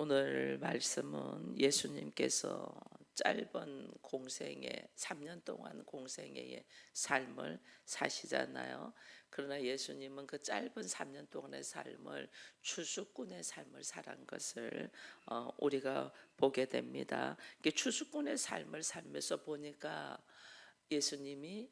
오늘 말씀은 예수님께서 짧은 공생애 3년 동안 공생애의 삶을 사시잖아요. 그러나 예수님은 그 짧은 3년 동안의 삶을 추수꾼의 삶을 살한 것을 우리가 보게 됩니다. 추수꾼의 삶을 살면서 보니까 예수님이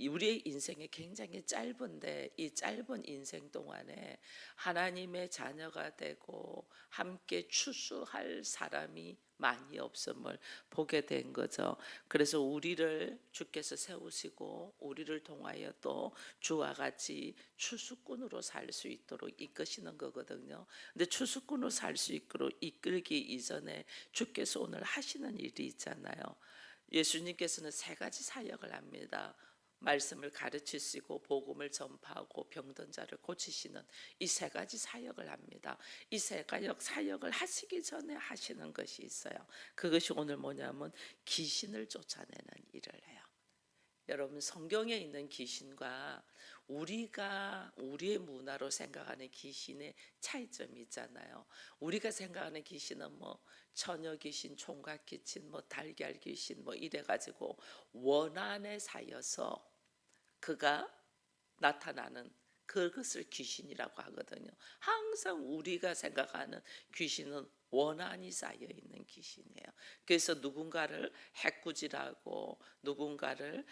우리의 인생이 굉장히 짧은데 이 짧은 인생 동안에 하나님의 자녀가 되고 함께 추수할 사람이 많이 없음을 보게 된 거죠. 그래서 우리를 주께서 세우시고 우리를 통하여 또 주와 같이 추수꾼으로 살 수 있도록 이끄시는 거거든요. 근데 추수꾼으로 살 수 있도록 이끌기 이전에 주께서 오늘 하시는 일이 있잖아요. 예수님께서는 세 가지 사역을 합니다. 말씀을 가르치시고 복음을 전파하고 병든 자를 고치시는 이 세 가지 사역을 합니다. 이 세 가지 사역을 하시기 전에 하시는 것이 있어요. 그것이 오늘 뭐냐면 귀신을 쫓아내는 일을 해요. 여러분, 성경에 있는 귀신과 우리가 우리의 문화로 생각하는 귀신의 차이점이 있잖아요. 우리가 생각하는 귀신은 뭐 처녀 귀신, 총각 귀신, 뭐 달걀 귀신 뭐 이래 가지고 원한에 사여서 그가 나타나는 그것을 귀신이라고 하거든요. 항상 우리가 생각하는 귀신은 원한이 쌓여 있는 귀신이에요. 그래서 누군가를 해꾸지라고 누군가를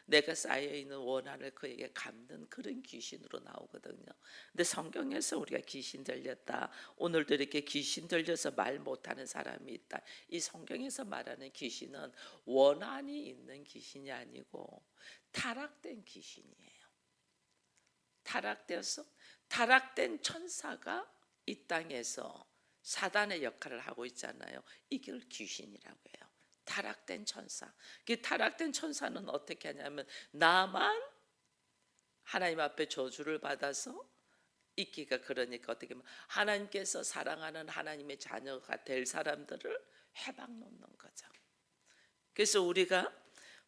내가 쌓여 있는 원한을 그에게 감는 그런 귀신으로 나오거든요. 근데 성경에서 우리가 귀신 들렸다. 오늘도 이렇게 귀신 들려서 말 못하는 사람이 있다. 이 성경에서 말하는 귀신은 원한이 있는 귀신이 아니고 타락된 귀신이에요. 타락된 천사가 이 땅에서 사단의 역할을 하고 있잖아요. 이걸 귀신이라고 해요. 타락된 천사. 그 타락된 천사는 어떻게 하냐면 나만 하나님 앞에 저주를 받아서 있기가, 그러니까 어떻게 보면 하나님께서 사랑하는 하나님의 자녀가 될 사람들을 해방 놓는 거죠. 그래서 우리가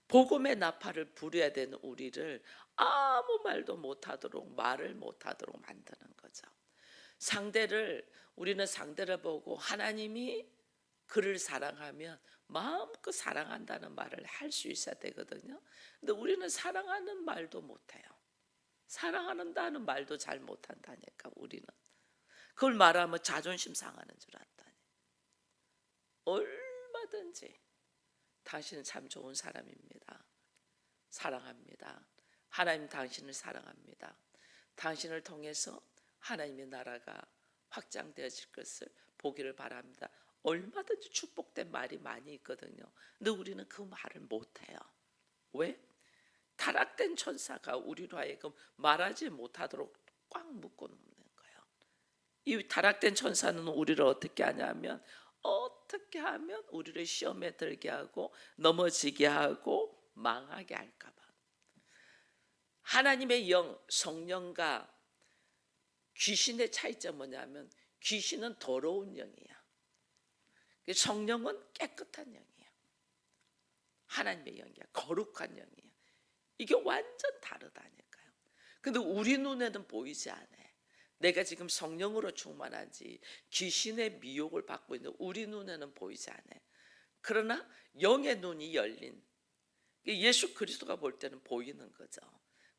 복음의 나팔을 부려야 되는 우리를 아무 말도 못하도록 말을 못하도록 만드는 거죠. 우리는 상대를 보고 하나님이 그를 사랑하면 마음껏 사랑한다는 말을 할 수 있어야 되거든요. 근데 우리는 사랑하는 말도 못해요. 사랑한다는 말도 잘 못한다니까. 우리는 그걸 말하면 자존심 상하는 줄 안다니. 얼마든지 당신은 참 좋은 사람입니다. 사랑합니다. 하나님 당신을 사랑합니다. 당신을 통해서 하나님의 나라가 확장되어질 것을 보기를 바랍니다. 얼마든지 축복된 말이 많이 있거든요. 근데 우리는 그 말을 못해요. 왜? 타락된 천사가 우리로 하여금 말하지 못하도록 꽉 묶어 놓는 거예요. 이 타락된 천사는 우리를 어떻게 하냐면 어떻게 하면 우리를 시험에 들게 하고 넘어지게 하고 망하게 할까 봐. 하나님의 영, 성령과 귀신의 차이점은 뭐냐면 귀신은 더러운 영이야. 성령은 깨끗한 영이야. 하나님의 영이야. 거룩한 영이야. 이게 완전 다르다니까요. 근데 우리 눈에는 보이지 않아. 내가 지금 성령으로 충만한지 귀신의 미혹을 받고 있는 우리 눈에는 보이지 않아. 그러나 영의 눈이 열린 예수 그리스도가 볼 때는 보이는 거죠.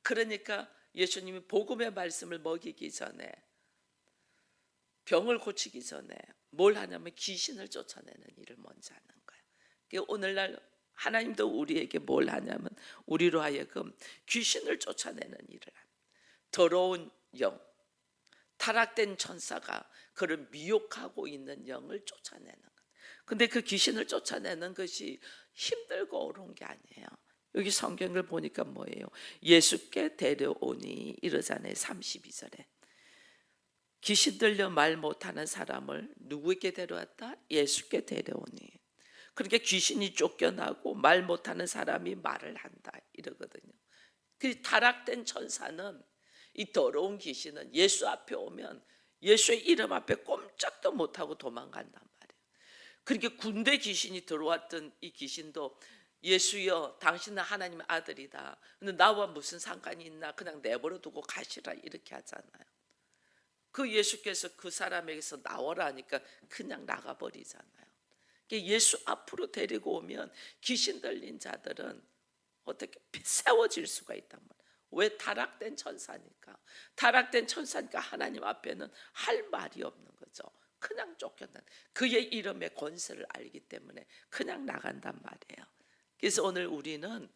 그러니까 예수님이 복음의 말씀을 먹이기 전에, 병을 고치기 전에 뭘 하냐면 귀신을 쫓아내는 일을 먼저 하는 거예요. 오늘날 하나님도 우리에게 뭘 하냐면 우리로 하여금 귀신을 쫓아내는 일을 합니다. 더러운 영, 타락된 천사가 그를 미혹하고 있는 영을 쫓아내는 것. 근데 그 귀신을 쫓아내는 것이 힘들고 어려운 게 아니에요. 여기 성경을 보니까 뭐예요? 예수께 데려오니 이러잖아요. 32절에 귀신 들려 말 못하는 사람을 누구에게 데려왔다? 예수께 데려오니. 그러니까 귀신이 쫓겨나고 말 못하는 사람이 말을 한다 이러거든요. 그 타락된 천사는, 이 더러운 귀신은 예수 앞에 오면 예수의 이름 앞에 꼼짝도 못하고 도망간단 말이에요. 그러니까 군대 귀신이 들어왔던 이 귀신도 예수여 당신은 하나님의 아들이다. 근데 나와 무슨 상관이 있나, 그냥 내버려 두고 가시라 이렇게 하잖아요. 그 예수께서 그 사람에게서 나오라 하니까 그냥 나가버리잖아요. 예수 앞으로 데리고 오면 귀신 들린 자들은 어떻게 세워질 수가 있단 말이에요. 왜? 타락된 천사니까. 타락된 천사니까 하나님 앞에는 할 말이 없는 거죠. 그냥 쫓겨난, 그의 이름의 권세를 알기 때문에 그냥 나간단 말이에요. 그래서 오늘 우리는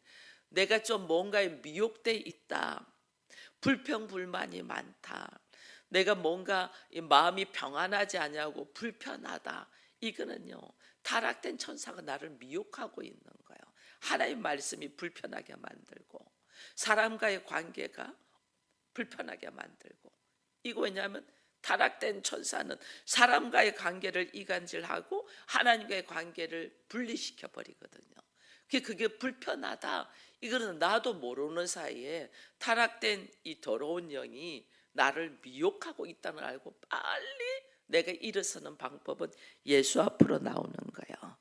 내가 좀 뭔가에 미혹돼 있다, 불평불만이 많다, 내가 뭔가 마음이 평안하지 않냐고 불편하다, 이거는요 타락된 천사가 나를 미혹하고 있는 거예요. 하나님 말씀이 불편하게 만들고 사람과의 관계가 불편하게 만들고, 이거 왜냐하면 타락된 천사는 사람과의 관계를 이간질하고 하나님과의 관계를 분리시켜 버리거든요. 그게 불편하다, 이거는 나도 모르는 사이에 타락된 이 더러운 영이 나를 미혹하고 있다는 걸 알고 빨리 내가 일어서는 방법은 예수 앞으로 나오는 거예요.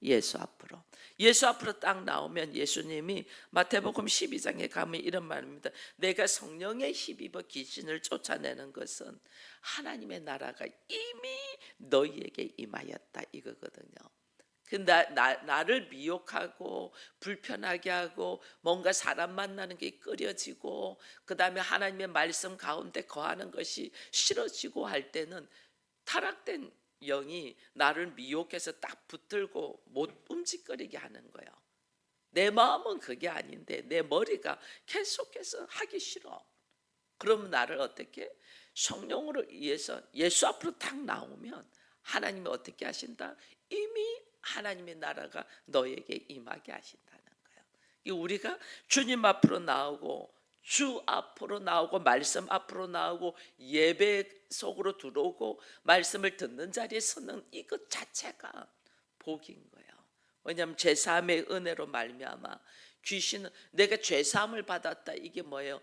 예수 앞으로. 예수 앞으로 딱 나오면 예수님이 마태복음 12장에 가면 이런 말입니다. 내가 성령에 힘입어 귀신을 쫓아내는 것은 하나님의 나라가 이미 너희에게 임하였다, 이거거든요. 나를 미혹하고 불편하게 하고 뭔가 사람 만나는 게 꺼려지고 그 다음에 하나님의 말씀 가운데 거하는 것이 싫어지고 할 때는 타락된 영이 나를 미혹해서 딱 붙들고 못 움직거리게 하는 거예요. 내 마음은 그게 아닌데 내 머리가 계속해서 하기 싫어. 그럼 나를 어떻게? 성령으로 의해서 예수 앞으로 딱 나오면 하나님이 어떻게 하신다? 이미 하나님의 나라가 너에게 임하게 하신다는 거예요. 우리가 주님 앞으로 나오고 주 앞으로 나오고 말씀 앞으로 나오고 예배 속으로 들어오고 말씀을 듣는 자리에 서는 이것 자체가 복인 거예요. 왜냐하면 제3의 은혜로 말미암아 귀신은 내가 죄사함을 받았다, 이게 뭐예요?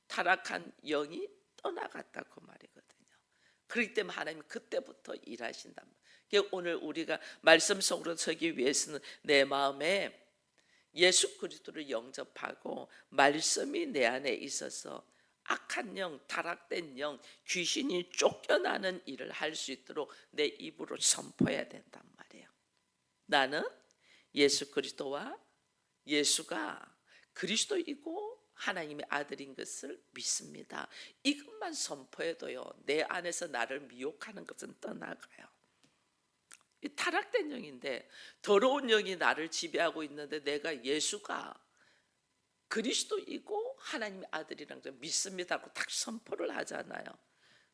타락한 영이 떠나갔다, 그 말이거든요. 그렇기 때문에 하나님이 그때부터 일하신단 말이에요. 오늘 우리가 말씀 속으로 서기 위해서는 내 마음에 예수 그리스도를 영접하고 말씀이 내 안에 있어서 악한 영, 타락된 영, 귀신이 쫓겨나는 일을 할 수 있도록 내 입으로 선포해야 된단 말이에요. 나는 예수 그리스도와 예수가 그리스도이고 하나님의 아들인 것을 믿습니다. 이것만 선포해도요 내 안에서 나를 미혹하는 것은 떠나가요. 이 타락된 영인데, 더러운 영이 나를 지배하고 있는데 내가 예수가 그리스도이고 하나님의 아들이라는 걸 믿습니다 하고 딱 선포를 하잖아요.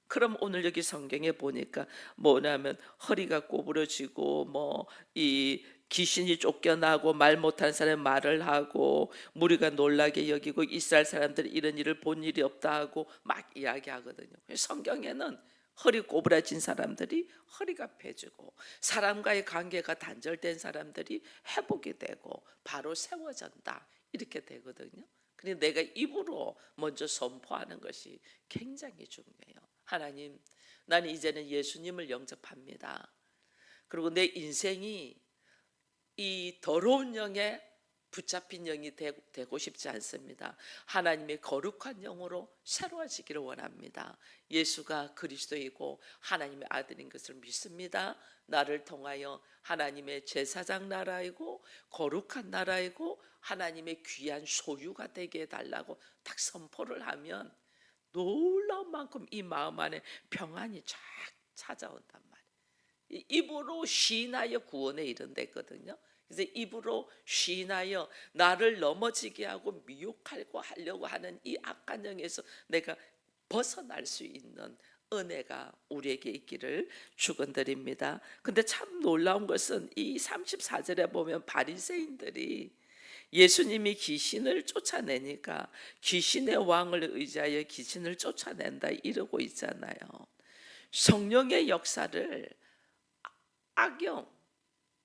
그럼 오늘 여기 성경에 보니까 뭐냐면 허리가 꼬부러지고 뭐 이 귀신이 쫓겨나고 말 못하는 사람이 말을 하고 무리가 놀라게 여기고 이스라엘 사람들이 이런 일을 본 일이 없다 하고 막 이야기하거든요. 성경에는 허리 꼬부라진 사람들이 허리가 펴지고 사람과의 관계가 단절된 사람들이 회복이 되고 바로 세워진다, 이렇게 되거든요. 근데 내가 입으로 먼저 선포하는 것이 굉장히 중요해요. 하나님, 나는 이제는 예수님을 영접합니다. 그리고 내 인생이 이 더러운 영에 붙잡힌 영이 되고 싶지 않습니다. 하나님의 거룩한 영으로 새로워지기를 원합니다. 예수가 그리스도이고 하나님의 아들인 것을 믿습니다. 나를 통하여 하나님의 제사장 나라이고 거룩한 나라이고 하나님의 귀한 소유가 되게 해달라고 딱 선포를 하면 놀라운 만큼 이 마음 안에 평안이 쫙 찾아온단 말이에요. 입으로 시인하여 구원에 이른댔거든요. 그래서 입으로 시인하여 나를 넘어지게 하고 미혹하려고 하려고 하는 이 악한 영에서 내가 벗어날 수 있는 은혜가 우리에게 있기를 축원드립니다. 근데 참 놀라운 것은 이 34절에 보면 바리새인들이 예수님이 귀신을 쫓아내니까 귀신의 왕을 의지하여 귀신을 쫓아낸다 이러고 있잖아요. 성령의 역사를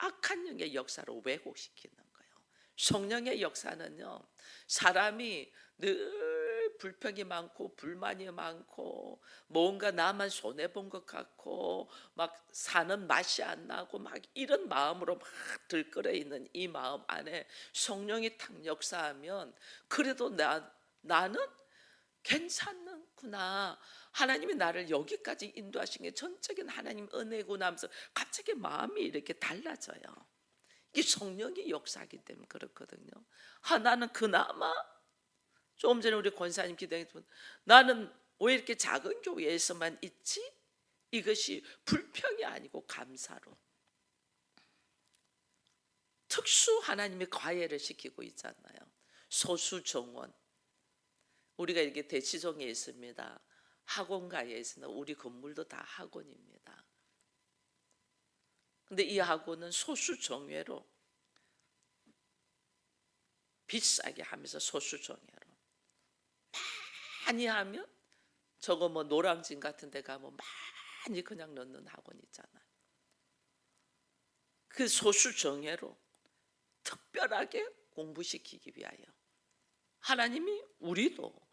악한 영의 역사로 왜곡시키는 거예요. 성령의 역사는요, 사람이 늘 불평이 많고 불만이 많고 뭔가 나만 손해본 것 같고 막 사는 맛이 안 나고 막 이런 마음으로 막 들끓어 있는 이 마음 안에 성령이 탁 역사하면 그래도 나는 괜찮은 그렇구나. 하나님이 나를 여기까지 인도하신 게 전적인 하나님 은혜구나 하면서 갑자기 마음이 이렇게 달라져요. 이게 성령이 역사하기 때문에 그렇거든요. 나는 그나마 조금 전에 우리 권사님 기도했지만 나는 왜 이렇게 작은 교회에서만 있지? 이것이 불평이 아니고 감사로. 특수 하나님이 과외를 시키고 있잖아요. 소수 정원. 우리가 이렇게 대치동에 있습니다. 학원가에 있으나 우리 건물도 다 학원입니다. 근데 이 학원은 소수 정예로 비싸게 하면서 소수 정예로 많이 하면 저거 뭐 노량진 같은 데 가면 많이 그냥 넣는 학원 있잖아요. 그 소수 정예로 특별하게 공부시키기 위하여 하나님이 우리도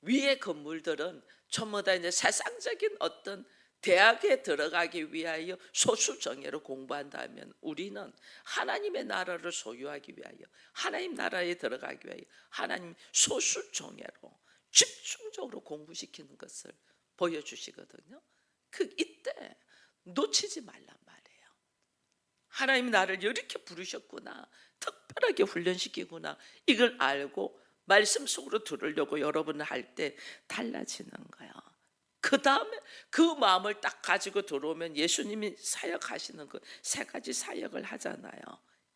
위의 건물들은 전부 다 이제 세상적인 어떤 대학에 들어가기 위하여 소수 정예로 공부한다면 우리는 하나님의 나라를 소유하기 위하여 하나님 나라에 들어가기 위하여 하나님 소수 정예로 집중적으로 공부시키는 것을 보여주시거든요. 이때 놓치지 말란 말이에요. 하나님이 나를 이렇게 부르셨구나, 특별하게 훈련시키구나, 이걸 알고 말씀 속으로 들으려고 여러분을 할 때 달라지는 거예요. 그 다음에 그 마음을 딱 가지고 들어오면 예수님이 사역하시는 그 세 가지 사역을 하잖아요.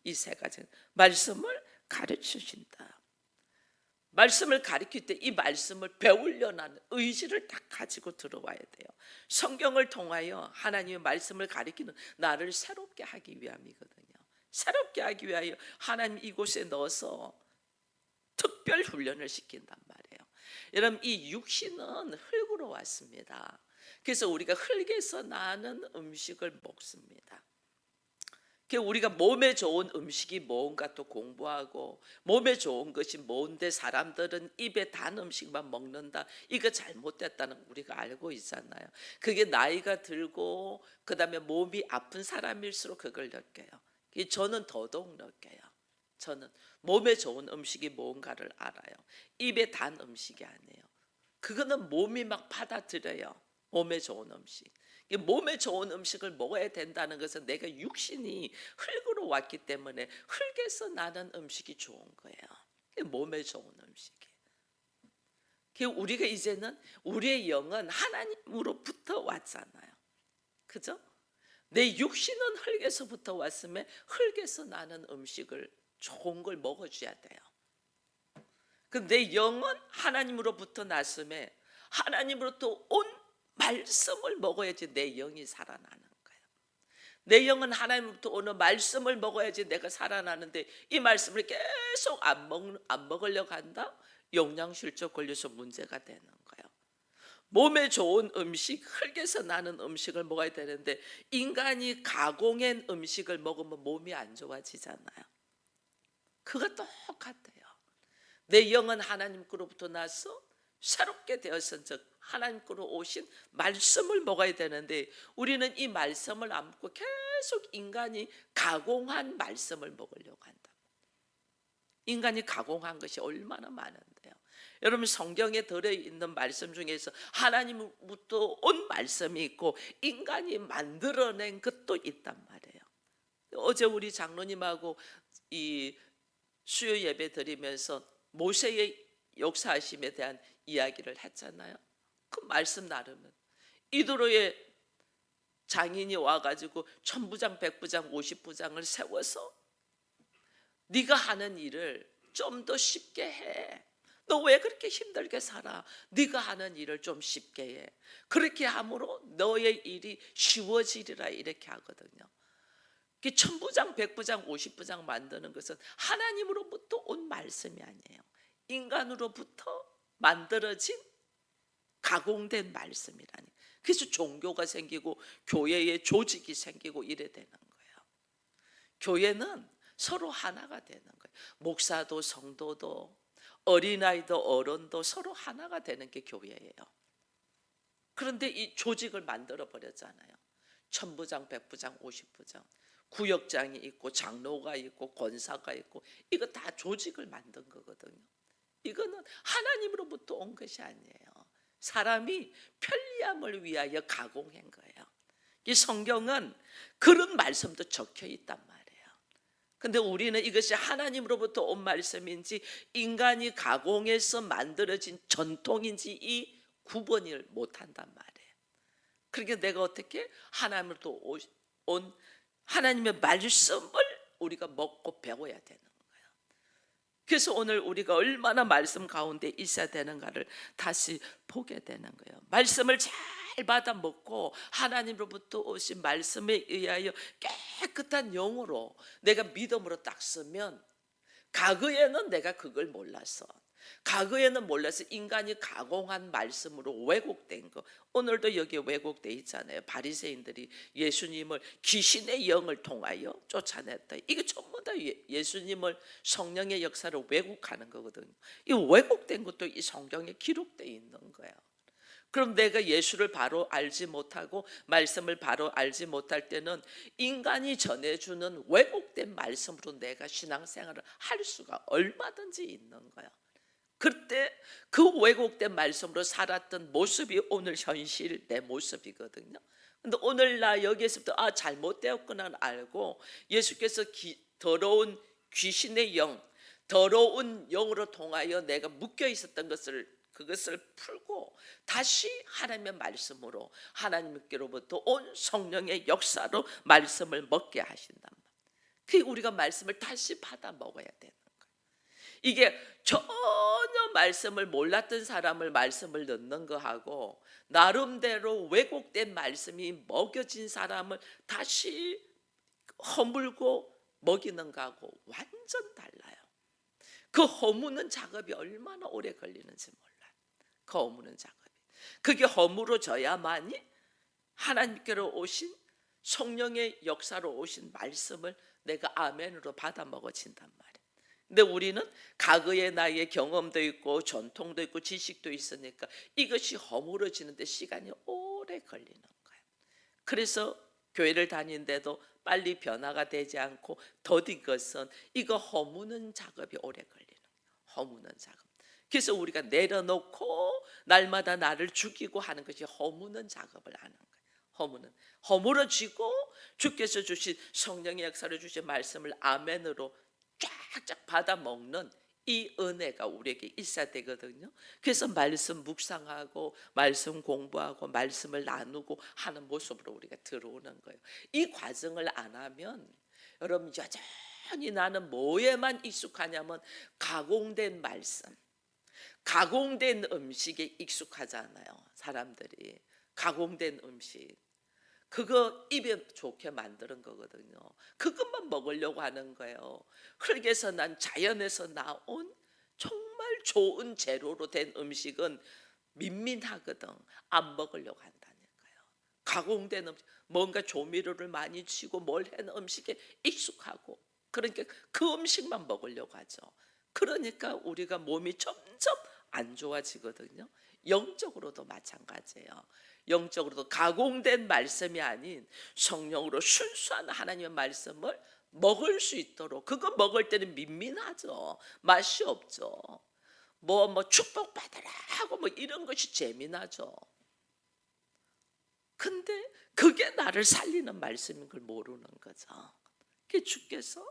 이 세 가지 말씀을 가르치신다. 말씀을 가르칠 때 이 말씀을 배우려는 의지를 딱 가지고 들어와야 돼요. 성경을 통하여 하나님의 말씀을 가르치는 나를 새롭게 하기 위함이거든요. 새롭게 하기 위하여 하나님 이곳에 넣어서 특별 훈련을 시킨단 말이에요. 여러분, 이 육신은 흙으로 왔습니다. 그래서 우리가 흙에서 나는 음식을 먹습니다. 우리가 몸에 좋은 음식이 뭔가 또 공부하고 몸에 좋은 것이 뭔데 사람들은 입에 단 음식만 먹는다, 이거 잘못됐다는 우리가 알고 있잖아요. 그게 나이가 들고 그 다음에 몸이 아픈 사람일수록 그걸 느껴요. 저는 더더욱 느껴요. 저는 몸에 좋은 음식이 뭔가를 알아요. 입에 단 음식이 아니에요. 그거는 몸이 막 받아들여요. 몸에 좋은 음식. 몸에 좋은 음식을 먹어야 된다는 것은 내가 육신이 흙으로 왔기 때문에 흙에서 나는 음식이 좋은 거예요. 몸에 좋은 음식이에요. 우리가 이제는 우리의 영은 하나님으로부터 왔잖아요. 그죠? 내 육신은 흙에서부터 왔으면 흙에서 나는 음식을 좋은 걸 먹어줘야 돼요. 내 영은 하나님으로부터 났음에 하나님으로부터 온 말씀을 먹어야지 내 영이 살아나는 거예요. 내 영은 하나님으로부터 오는 말씀을 먹어야지 내가 살아나는데 이 말씀을 계속 안 먹으려고 한다? 영양실조 걸려서 문제가 되는 거예요. 몸에 좋은 음식, 흙에서 나는 음식을 먹어야 되는데 인간이 가공한 음식을 먹으면 몸이 안 좋아지잖아요. 그거 똑같아요. 내 영은 하나님께로부터 나서 새롭게 되었은즉 하나님께로 오신 말씀을 먹어야 되는데 우리는 이 말씀을 안 먹고 계속 인간이 가공한 말씀을 먹으려고 한다. 인간이 가공한 것이 얼마나 많은데요. 여러분, 성경에 들어있는 말씀 중에서 하나님부터 온 말씀이 있고 인간이 만들어낸 것도 있단 말이에요. 어제 우리 장로님하고 이 수요 예배 드리면서 모세의 역사하심에 대한 이야기를 했잖아요. 그 말씀 나르면 이도로의 장인이 와가지고 천부장, 백부장, 50부장을 세워서 네가 하는 일을 좀 더 쉽게 해. 너 왜 그렇게 힘들게 살아? 네가 하는 일을 좀 쉽게 해. 그렇게 함으로 너의 일이 쉬워지리라, 이렇게 하거든요. 천부장, 백부장, 50부장 만드는 것은 하나님으로부터 온 말씀이 아니에요. 인간으로부터 만들어진 가공된 말씀이라니. 그래서 종교가 생기고 교회의 조직이 생기고 이래 되는 거예요. 교회는 서로 하나가 되는 거예요. 목사도 성도도 어린아이도 어른도 서로 하나가 되는 게 교회예요. 그런데 이 조직을 만들어 버렸잖아요. 천부장, 백부장, 50부장, 구역장이 있고 장로가 있고 권사가 있고, 이거 다 조직을 만든 거거든요. 이거는 하나님으로부터 온 것이 아니에요. 사람이 편리함을 위하여 가공한 거예요. 이 성경은 그런 말씀도 적혀 있단 말이에요. 근데 우리는 이것이 하나님으로부터 온 말씀인지 인간이 가공해서 만들어진 전통인지 이 구분을 못한단 말이에요. 그러니까 내가 어떻게 하나님으로부터 온 하나님의 말씀을 우리가 먹고 배워야 되는 거예요. 그래서 오늘 우리가 얼마나 말씀 가운데 있어야 되는가를 다시 보게 되는 거예요. 말씀을 잘 받아 먹고 하나님으로부터 오신 말씀에 의하여 깨끗한 영으로 내가 믿음으로 딱 쓰면, 과거에는 내가 그걸 몰라서, 과거에는 몰라서 인간이 가공한 말씀으로 왜곡된 거, 오늘도 여기에 왜곡돼 있잖아요. 바리새인들이 예수님을 귀신의 영을 통하여 쫓아냈다. 이게 전부 다 예수님을 성령의 역사를 왜곡하는 거거든요. 이 왜곡된 것도 이 성경에 기록돼 있는 거예요. 그럼 내가 예수를 바로 알지 못하고 말씀을 바로 알지 못할 때는 인간이 전해주는 왜곡된 말씀으로 내가 신앙생활을 할 수가 얼마든지 있는 거예요. 그때 그 왜곡된 말씀으로 살았던 모습이 오늘 현실 내 모습이거든요. 근데 오늘 나 여기에서부터 잘못되었구나 알고 예수께서 더러운 귀신의 영, 더러운 영으로 통하여 내가 묶여 있었던 그것을 풀고 다시 하나님의 말씀으로 하나님께로부터 온 성령의 역사로 말씀을 먹게 하신단 말이에요. 그 우리가 말씀을 다시 받아 먹어야 되는 거예요. 이게 전혀 말씀을 몰랐던 사람을 말씀을 넣는 거하고 나름대로 왜곡된 말씀이 먹여진 사람을 다시 허물고 먹이는 거하고 완전 달라요. 그 허무는 작업이 얼마나 오래 걸리는지 몰라요. 그 허무는 작업이. 그게 허물어져야만이 하나님께로 오신 성령의 역사로 오신 말씀을 내가 아멘으로 받아 먹어진단 말이에요. 근데 우리는 과거의 나의 경험도 있고 전통도 있고 지식도 있으니까 이것이 허물어지는데 시간이 오래 걸리는 거예요. 그래서 교회를 다니는데도 빨리 변화가 되지 않고 더딘 것은 이거 허무는 작업이 오래 걸리는 거예요. 허무는 작업. 그래서 우리가 내려놓고 날마다 나를 죽이고 하는 것이 허무는 작업을 하는 거예요. 허물어지고 주께서 주신 성령의 역사를 주신 말씀을 아멘으로 쫙쫙 받아 먹는 이 은혜가 우리에게 있어야 되거든요. 그래서 말씀 묵상하고 말씀 공부하고 말씀을 나누고 하는 모습으로 우리가 들어오는 거예요. 이 과정을 안 하면 여러분 여전히 나는 뭐에만 익숙하냐면 가공된 말씀, 가공된 음식에 익숙하잖아요. 사람들이 가공된 음식 그거 입에 좋게 만드는 거거든요. 그것만 먹으려고 하는 거예요. 그래서 난 자연에서 나온 정말 좋은 재료로 된 음식은 민민하거든. 안 먹으려고 한다니까요. 가공된 음식, 뭔가 조미료를 많이 치고 뭘 한 음식에 익숙하고, 그러니까 그 음식만 먹으려고 하죠. 그러니까 우리가 몸이 점점 안 좋아지거든요. 영적으로도 마찬가지예요. 영적으로도 가공된 말씀이 아닌 성령으로 순수한 하나님의 말씀을 먹을 수 있도록, 그거 먹을 때는 민민하죠. 맛이 없죠. 뭐 축복받으라 하고 뭐 이런 것이 재미나죠. 근데 그게 나를 살리는 말씀인 걸 모르는 거죠. 그 주께서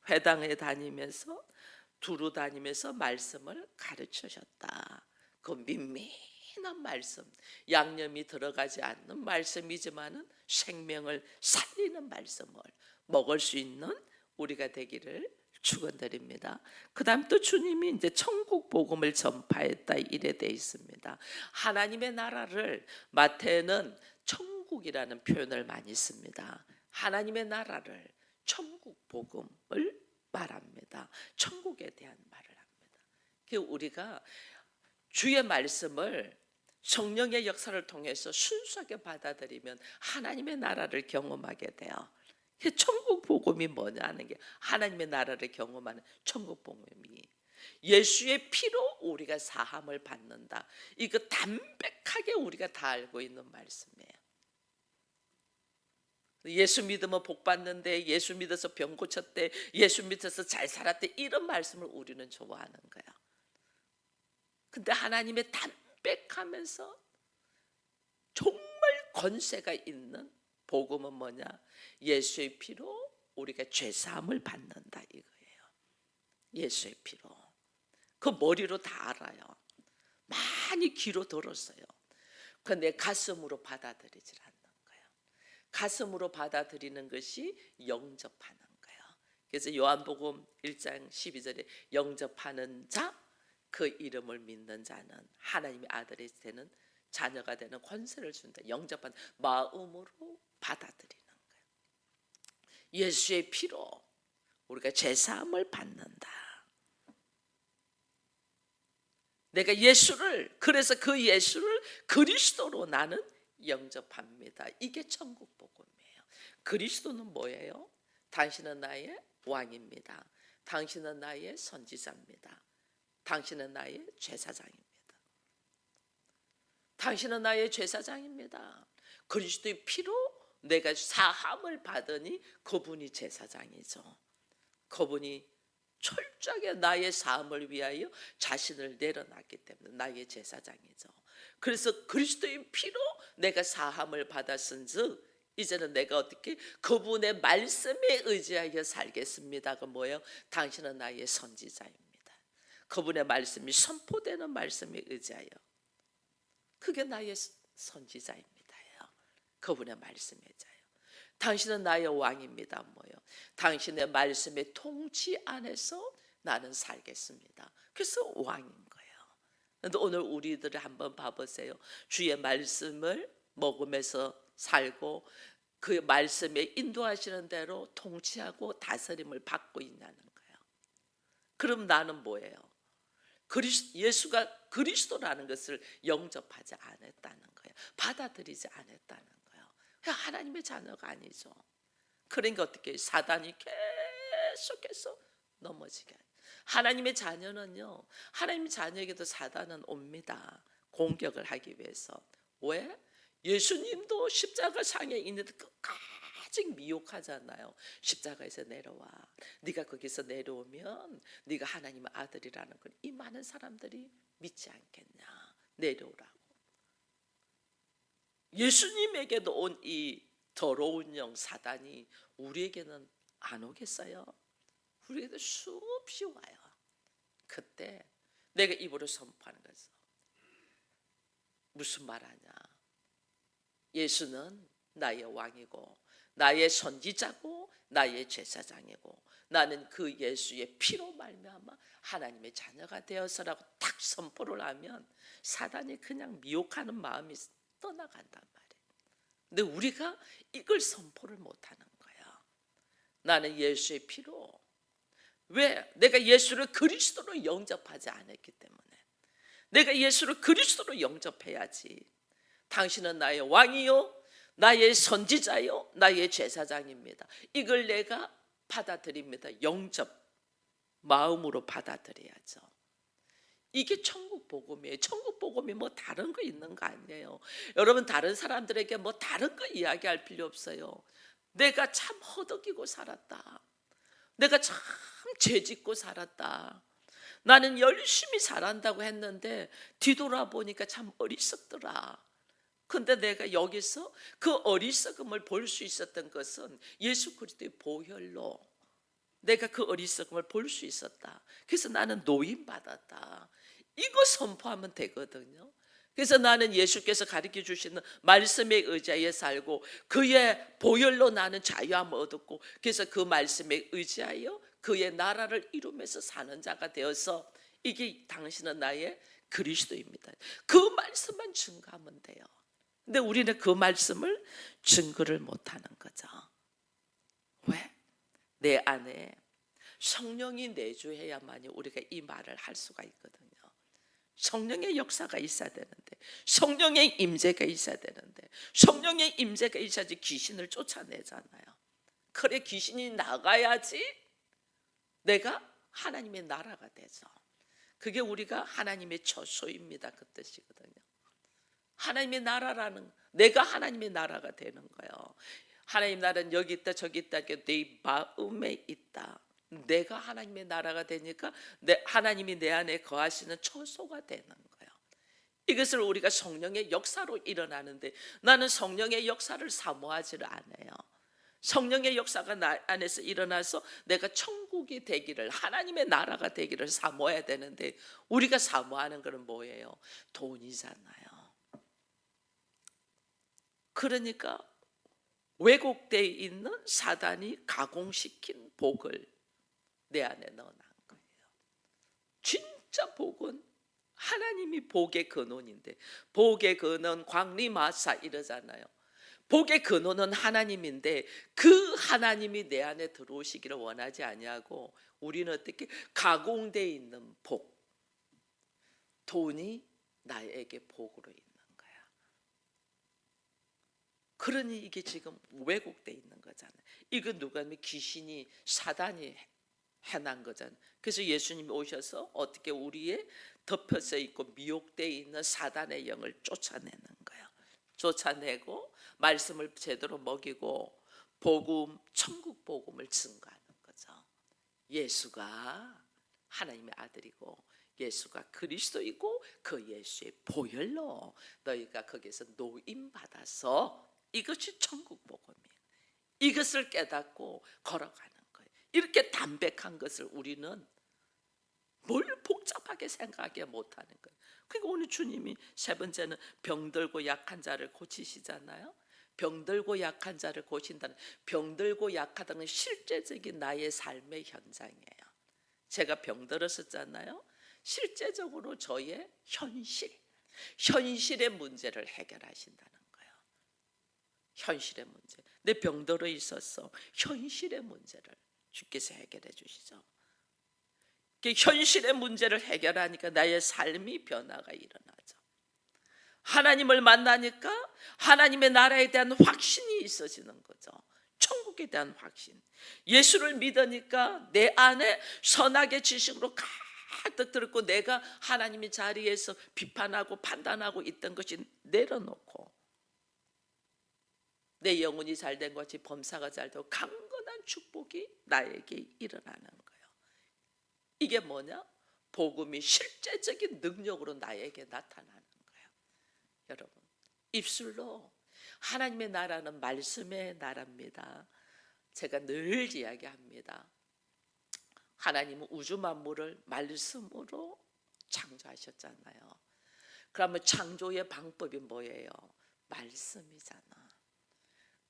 회당에 다니면서 두루 다니면서 말씀을 가르치셨다. 그 민민한 말씀, 양념이 들어가지 않는 말씀이지만은 생명을 살리는 말씀을 먹을 수 있는 우리가 되기를 축원드립니다. 그다음 또 주님이 이제 천국 복음을 전파했다 이래 돼 있습니다. 하나님의 나라를 마태는 천국이라는 표현을 많이 씁니다. 하나님의 나라를 천국 복음을 말합니다. 천국에 대한 말을 합니다. 그 우리가 주의 말씀을 성령의 역사를 통해서 순수하게 받아들이면 하나님의 나라를 경험하게 돼요. 천국 복음이 뭐냐는 게 하나님의 나라를 경험하는 천국 복음이 예수의 피로 우리가 사함을 받는다. 이거 담백하게 우리가 다 알고 있는 말씀이에요. 예수 믿으면 복 받는데, 예수 믿어서 병 고쳤대, 예수 믿어서 잘 살았대, 이런 말씀을 우리는 좋아하는 거야. 근데 하나님의 빽빽하면서 정말 권세가 있는 복음은 뭐냐? 예수의 피로 우리가 죄사함을 받는다 이거예요. 예수의 피로. 그 머리로 다 알아요. 많이 귀로 들었어요. 그 내 가슴으로 받아들이질 않는 거예요. 가슴으로 받아들이는 것이 영접하는 거예요. 그래서 요한복음 1장 12절에 영접하는 자, 그 이름을 믿는 자는 하나님의 아들이 되는 자녀가 되는 권세를 준다. 영접한 마음으로 받아들이는 거예요. 예수의 피로 우리가 죄사함을 받는다. 내가 예수를, 그래서 그 예수를 그리스도로 나는 영접합니다. 이게 천국 복음이에요. 그리스도는 뭐예요? 당신은 나의 왕입니다. 당신은 나의 선지자입니다. 당신은 나의 제사장입니다. 당신은 나의 제사장입니다. 그리스도의 피로 내가 사함을 받으니 그분이 제사장이죠. 그분이 철저하게 나의 사함을 위하여 자신을 내려놨기 때문에 나의 제사장이죠. 그래서 그리스도의 피로 내가 사함을 받았은즉 이제는 내가 어떻게 그분의 말씀에 의지하여 살겠습니다. 그 뭐예요? 당신은 나의 선지자입니다. 그분의 말씀이 선포되는 말씀에 의지하여, 그게 나의 선지자입니다요. 그분의 말씀에 의지하여. 당신은 나의 왕입니다. 뭐예요? 당신의 말씀의 통치 안에서 나는 살겠습니다. 그래서 왕인 거예요. 그런데 오늘 우리들을 한번 봐보세요. 주의 말씀을 먹으면서 살고 그 말씀에 인도하시는 대로 통치하고 다스림을 받고 있냐는 거예요. 그럼 나는 뭐예요? 예수가 그리스도라는 것을 영접하지 않았다는 거예요. 받아들이지 않았다는 거예요. 하나님의 자녀가 아니죠. 그러니까 어떻게 사단이 계속해서 넘어지게. 하나님의 자녀는요, 하나님의 자녀에게도 사단은 옵니다. 공격을 하기 위해서. 왜? 예수님도 십자가 상에 있는데 끝까지 미혹하잖아요. 십자가에서 내려와. 네가 거기서 내려오면 네가 하나님의 아들이라는 걸 이 많은 사람들이 믿지 않겠냐. 내려오라고. 예수님에게도 온 이 더러운 영 사단이 우리에게는 안 오겠어요? 우리에게도 수없이 와요. 그때 내가 입으로 선포하는 것은 무슨 말하냐? 예수는 나의 왕이고 나의 선지자고 나의 제사장이고 나는 그 예수의 피로 말미암아 하나님의 자녀가 되어서라고 딱 선포를 하면 사단이 그냥 미혹하는 마음이 떠나간단 말이에요. 근데 우리가 이걸 선포를 못하는 거예요. 나는 예수의 피로. 왜? 내가 예수를 그리스도로 영접하지 않았기 때문에. 내가 예수를 그리스도로 영접해야지. 당신은 나의 왕이요 나의 선지자요 나의 제사장입니다. 이걸 내가 받아들입니다. 영접, 마음으로 받아들여야죠. 이게 천국 복음이에요. 천국 복음이 뭐 다른 거 있는 거 아니에요. 여러분 다른 사람들에게 뭐 다른 거 이야기할 필요 없어요. 내가 참 허덕이고 살았다. 내가 참 죄짓고 살았다. 나는 열심히 살았다고 했는데 뒤돌아보니까 참 어리석더라. 근데 내가 여기서 그 어리석음을 볼 수 있었던 것은 예수 그리스도의 보혈로 내가 그 어리석음을 볼 수 있었다. 그래서 나는 노임받았다. 이거 선포하면 되거든요. 그래서 나는 예수께서 가르쳐 주시는 말씀에 의지하여 살고 그의 보혈로 나는 자유함을 얻었고 그래서 그 말씀에 의지하여 그의 나라를 이루면서 사는 자가 되어서 이게 당신은 나의 그리스도입니다. 그 말씀만 증거하면 돼요. 근데 우리는 그 말씀을 증거를 못하는 거죠. 왜? 내 안에 성령이 내주해야만이 우리가 이 말을 할 수가 있거든요. 성령의 역사가 있어야 되는데, 성령의 임재가 있어야 되는데, 성령의 임재가 있어야지 귀신을 쫓아내잖아요. 그래 귀신이 나가야지 내가 하나님의 나라가 되죠. 그게 우리가 하나님의 처소입니다. 그 뜻이거든요. 하나님의 나라라는, 내가 하나님의 나라가 되는 거예요. 하나님 나라는 여기 있다 저기 있다, 내 마음에 있다. 내가 하나님의 나라가 되니까 하나님이 내 안에 거하시는 처소가 되는 거예요. 이것을 우리가 성령의 역사로 일어나는데 나는 성령의 역사를 사모하지를 않아요. 성령의 역사가 나 안에서 일어나서 내가 천국이 되기를, 하나님의 나라가 되기를 사모해야 되는데 우리가 사모하는 것은 뭐예요? 돈이잖아요. 그러니까 왜곡되어 있는 사단이 가공시킨 복을 내 안에 넣어놓은 거예요. 진짜 복은 하나님이 복의 근원인데, 복의 근원 광리마사 이러잖아요. 복의 근원은 하나님인데 그 하나님이 내 안에 들어오시기를 원하지 아니하고 우리는 어떻게 가공되어 있는 복, 돈이 나에게 복으로 있는 거야. 그러니 이게 지금 왜곡되어 있는 거잖아요. 이거 누가 하면 귀신이 사단이 해난 거잖아요. 그래서 예수님이 오셔서 어떻게 우리의 덮여져 있고 미혹되어 있는 사단의 영을 쫓아내는 거예요. 쫓아내고 말씀을 제대로 먹이고 복음, 천국 복음을 증거하는 거죠. 예수가 하나님의 아들이고 예수가 그리스도이고 그 예수의 보혈로 너희가 거기서 노임 받아서 이것이 천국 복음이에요. 이것을 깨닫고 걸어가는 거예요. 이렇게 담백한 것을 우리는 뭘 복잡하게 생각하게 못하는 거예요. 그러니까 오늘 주님이 세 번째는 병들고 약한 자를 고치시잖아요. 병들고 약한 자를 고친다는, 병들고 약하다는 실제적인 나의 삶의 현장이에요. 제가 병들었었잖아요. 실제적으로 저의 현실의 문제를 해결하신다는 거예요. 현실의 문제. 내 병들어 있었어. 현실의 문제를 주께서 해결해 주시죠. 현실의 문제를 해결하니까 나의 삶이 변화가 일어나죠. 하나님을 만나니까 하나님의 나라에 대한 확신이 있어지는 거죠. 천국에 대한 확신. 예수를 믿으니까 내 안에 선악의 지식으로 가득 들었고 내가 하나님의 자리에서 비판하고 판단하고 있던 것이 내려놓고 내 영혼이 잘된 것 같이 범사가 잘되고 강건한 축복이 나에게 일어나는 거예요. 이게 뭐냐? 복음이 실제적인 능력으로 나에게 나타나는 거예요. 여러분, 입술로 하나님의 나라는 말씀의 나라입니다. 제가 늘 이야기합니다. 하나님은 우주 만물을 말씀으로 창조하셨잖아요. 그러면 창조의 방법이 뭐예요? 말씀이잖아.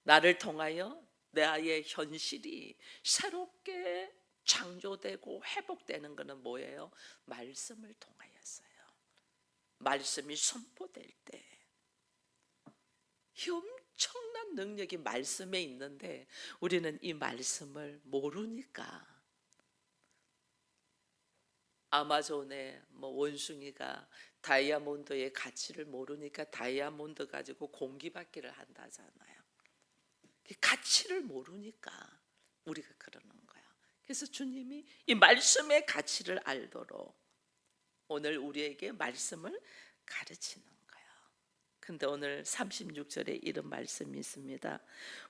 나를 통하여 나의 현실이 새롭게 창조되고 회복되는 것은 뭐예요? 말씀을 통하여서요. 말씀이 선포될 때 엄청난 능력이 말씀에 있는데 우리는 이 말씀을 모르니까 아마존에 원숭이가 다이아몬드의 가치를 모르니까 다이아몬드 가지고 공기받기를 한다잖아요. 가치를 모르니까 우리가 그러는 거야. 그래서 주님이 이 말씀의 가치를 알도록 오늘 우리에게 말씀을 가르치는 거예요. 근데 오늘 36절에 이런 말씀이 있습니다.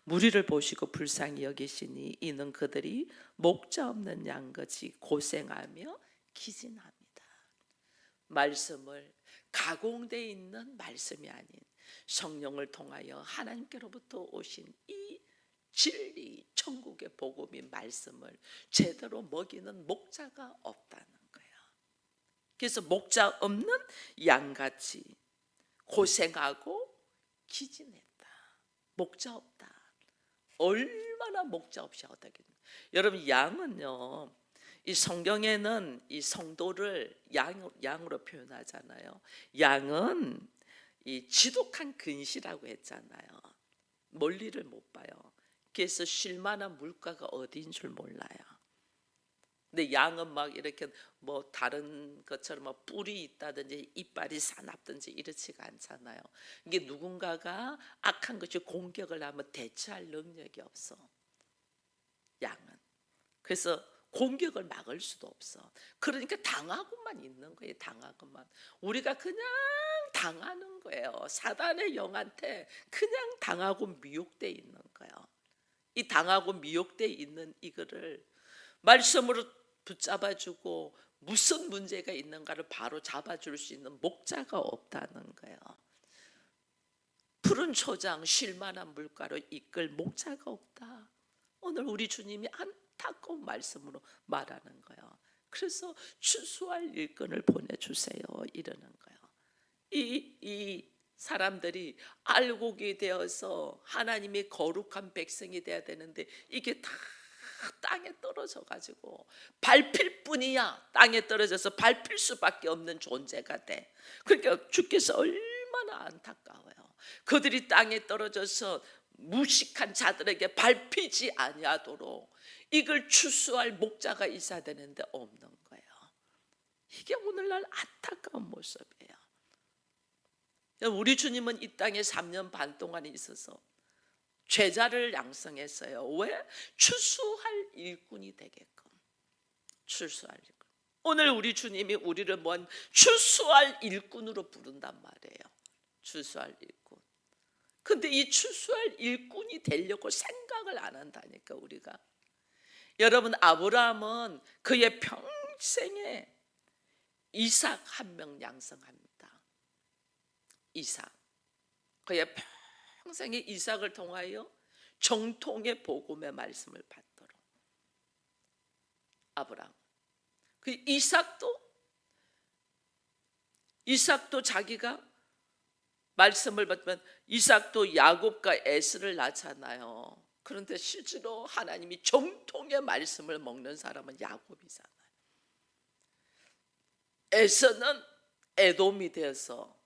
무리를 보시고 불쌍히 여기시니 이는 그들이 목자 없는 양같이 고생하며 기진합니다. 말씀을 가공되어 있는 말씀이 아닌 성령을 통하여 하나님께로부터 오신 이 진리 천국의 복음인 말씀을 제대로 먹이는 목자가 없다는 거예요. 그래서 목자 없는 양같이 고생하고 기진했다. 목자 없다. 얼마나 목자 없이 하겠냐. 여러분, 양은요, 이 성경에는 이 성도를 양으로 표현하잖아요. 양은 이 지독한 근시라고 했잖아요. 멀리를 못 봐요. 그래서 쉴만한 물가가 어디인 줄 몰라요. 근데 양은 막 이렇게 다른 것처럼 뿔이 있다든지 이빨이 사납든지 이렇지가 않잖아요. 이게 누군가가 악한 것이 공격을 하면 대처할 능력이 없어. 양은. 그래서 공격을 막을 수도 없어. 그러니까 당하고만 있는 거예요. 당하고만. 우리가 그냥 당하는 거예요. 사단의 영한테 그냥 당하고 미혹돼 있는 거예요. 이 당하고 미혹돼 있는 이거를 말씀으로 붙잡아주고 무슨 문제가 있는가를 바로 잡아줄 수 있는 목자가 없다는 거예요. 푸른 초장 쉴만한 물가로 이끌 목자가 없다. 오늘 우리 주님이 안타까운 말씀으로 말하는 거예요. 그래서 추수할 일꾼을 보내주세요 이러는 거예요. 이 사람들이 알곡이 되어서 하나님의 거룩한 백성이 돼야 되는데 이게 다 땅에 떨어져 가지고 밟힐 뿐이야. 땅에 떨어져서 밟힐 수밖에 없는 존재가 돼. 그러니까 주께서 얼마나 안타까워요. 그들이 땅에 떨어져서 무식한 자들에게 밟히지 아니하도록 이걸 추수할 목자가 있어야 되는데 없는 거예요. 이게 오늘날 안타까운 모습이에요. 우리 주님은 이 땅에 3년 반 동안 있어서 제자를 양성했어요. 왜? 추수할 일꾼이 되게끔. 추수할 일꾼. 오늘 우리 주님이 우리를 뭔 추수할 일꾼으로 부른단 말이에요. 추수할 일꾼. 근데 이 추수할 일꾼이 되려고 생각을 안 한다니까 우리가. 여러분, 아브라함은 그의 평생에 이삭 한 명 양성합니다. 이삭. 그의 평생에 이삭을 통하여 정통의 복음의 말씀을 받도록. 아브라함. 그 이삭도 자기가 말씀을 받으면 이삭도 야곱과 에스를 낳잖아요. 그런데 실제로 하나님이 정통의 말씀을 먹는 사람은 야곱이잖아요. 에서는 에돔이 되어서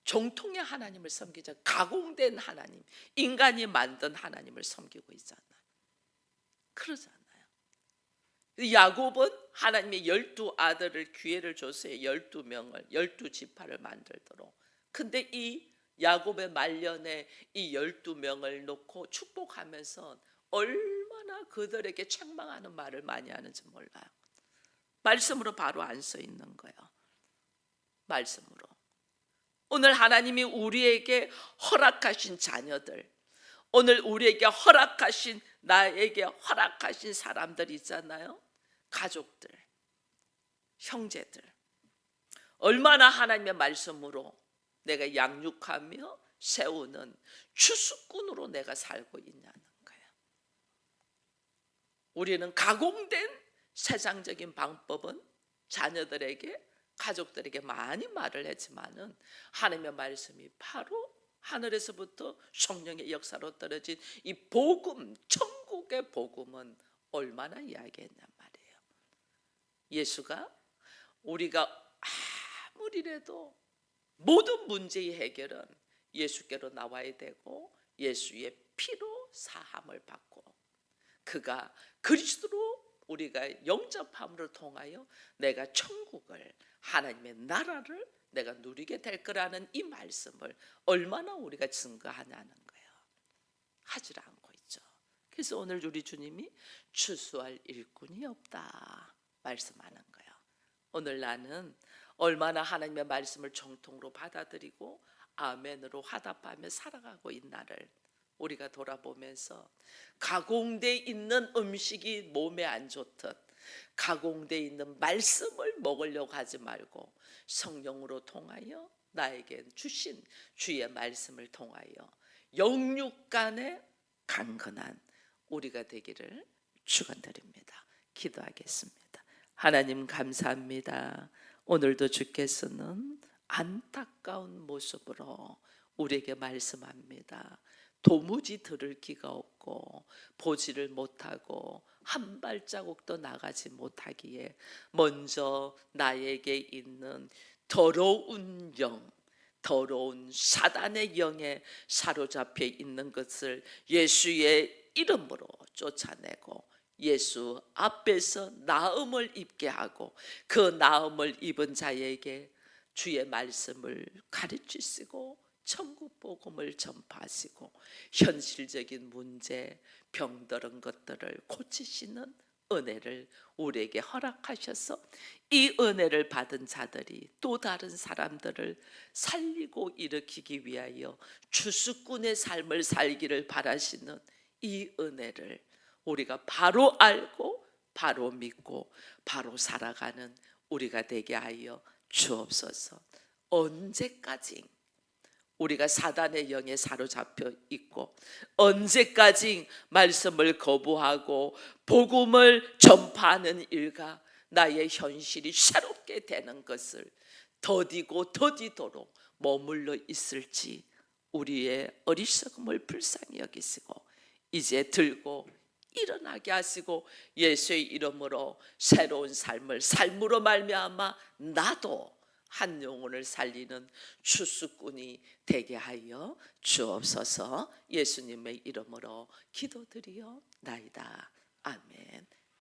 정통의 하나님을 섬기자. 가공된 하나님, 인간이 만든 하나님을 섬기고 있잖아요. 그러잖아요. 야곱은 하나님의 12아들을 기회를 줬어요. 12명을 12지파를 만들도록. 근데 이 야곱의 말년에 이 12명을 놓고 축복하면서 얼마나 그들에게 책망하는 말을 많이 하는지 몰라요. 말씀으로 바로 안 써 있는 거예요. 말씀으로. 오늘 하나님이 우리에게 허락하신 자녀들, 오늘 우리에게 허락하신, 나에게 허락하신 사람들 있잖아요. 가족들, 형제들, 얼마나 하나님의 말씀으로 내가 양육하며 세우는 추수꾼으로 내가 살고 있냐는 거예요. 우리는 가공된 세상적인 방법은 자녀들에게, 가족들에게 많이 말을 했지만은 하나님의 말씀이 바로 하늘에서부터 성령의 역사로 떨어진 이 복음, 천국의 복음은 얼마나 이야기했냔 말이에요. 예수가 우리가 아무리라도 모든 문제의 해결은 예수께로 나와야 되고 예수의 피로 사함을 받고 그가 그리스도로 우리가 영접함을 통하여 내가 천국을, 하나님의 나라를 내가 누리게 될 거라는 이 말씀을 얼마나 우리가 증거하냐는 거예요. 하질 않고 있죠. 그래서 오늘 우리 주님이 추수할 일꾼이 없다 말씀하는 거예요. 오늘 나는 얼마나 하나님의 말씀을 정통으로 받아들이고 아멘으로 화답하며 살아가고 있나를 우리가 돌아보면서 가공돼 있는 음식이 몸에 안 좋듯 가공돼 있는 말씀을 먹으려고 하지 말고 성령으로 통하여 나에게 주신 주의 말씀을 통하여 영육간에 강건한 우리가 되기를 축원드립니다. 기도하겠습니다. 하나님 감사합니다. 오늘도 주께서는 안타까운 모습으로 우리에게 말씀합니다. 도무지 들을 기가 없고 보지를 못하고 한 발자국도 나가지 못하기에 먼저 나에게 있는 더러운 영, 더러운 사단의 영에 사로잡혀 있는 것을 예수의 이름으로 쫓아내고 예수 앞에서 나음을 입게 하고 그 나음을 입은 자에게 주의 말씀을 가르치시고 천국 복음을 전파하시고 현실적인 문제, 병들은 것들을 고치시는 은혜를 우리에게 허락하셔서 이 은혜를 받은 자들이 또 다른 사람들을 살리고 일으키기 위하여 추수꾼의 삶을 살기를 바라시는 이 은혜를 우리가 바로 알고 바로 믿고 바로 살아가는 우리가 되게 하여 주옵소서. 언제까지 우리가 사단의 영에 사로잡혀 있고, 언제까지 말씀을 거부하고 복음을 전파하는 일과 나의 현실이 새롭게 되는 것을 더디고 더디도록 머물러 있을지 우리의 어리석음을 불쌍히 여기시고 이제 들고 일어나게 하시고 예수의 이름으로 새로운 삶으로 말미암아 나도 한 영혼을 살리는 추수꾼이 되게 하여 주옵소서. 예수님의 이름으로 기도드리옵나이다. 아멘.